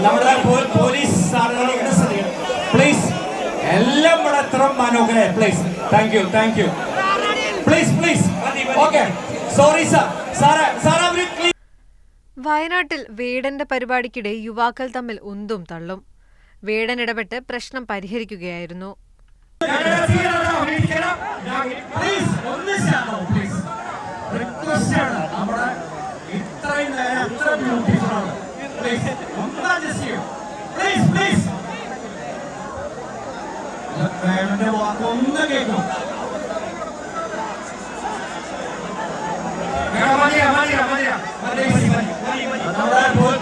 നമ്മുടെ police please എല്ലാം ഇവിടെ എത്ര മനോഹര please thank you please okay sorry sir അവര് വയനാട്ടിൽ വേടന്റെ പരിപാടിക്കിടെ യുവാക്കൾ തമ്മിൽ ഉന്തും തള്ളും. വേടൻ ഇടപെട്ട് പ്രശ്നം പരിഹരിക്കുകയായിരുന്നു.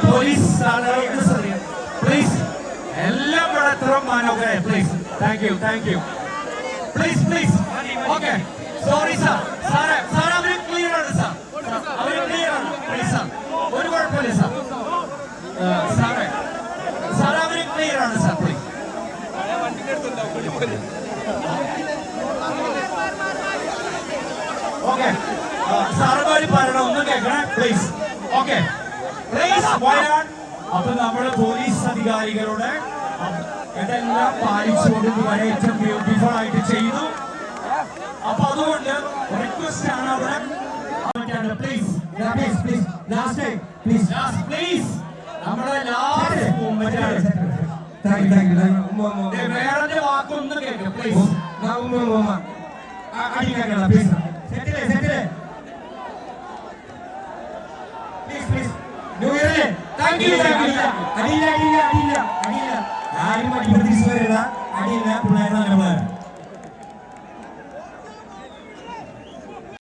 പോലീസ് പ്ലീസ് എല്ലാം ഇവിടെ എത്ര മനോഹര please thank you please okay sorry sir അവര് ക്ലിയർ ആണ് പ്ലീസ് സാർ ഒരു കുഴപ്പമില്ല സാർ അവര് ക്ലിയർ ആണ് സാർ പ്ലീസ് ഓക്കെ സാറുമാര് പറയണം ഒന്ന് കേൾക്കണേ പ്ലീസ് ഓക്കെ പ്ലീസ് വയനാട്. അപ്പൊ നമ്മുടെ പോലീസ് അധികാരികളുടെ ഇതെല്ലാം പാലിച്ചുകൊണ്ട് വരെ ഏറ്റവും ബ്യൂട്ടിഫുൾ ആയിട്ട് ചെയ്തു. അപ്പൊ അതുകൊണ്ട് റിക്വസ്റ്റ് ആണ് അവിടെ പ്ലീസ് നമ്മുടെ ലാസ്റ്റ് മൂവ്മെന്റ് വേറെ വാക്കൊന്ന് കേൾക്കാം പ്ലീസ്. അടിയില്ല. ആരും അടിപൊളി അടിയില്ല പിള്ളേർ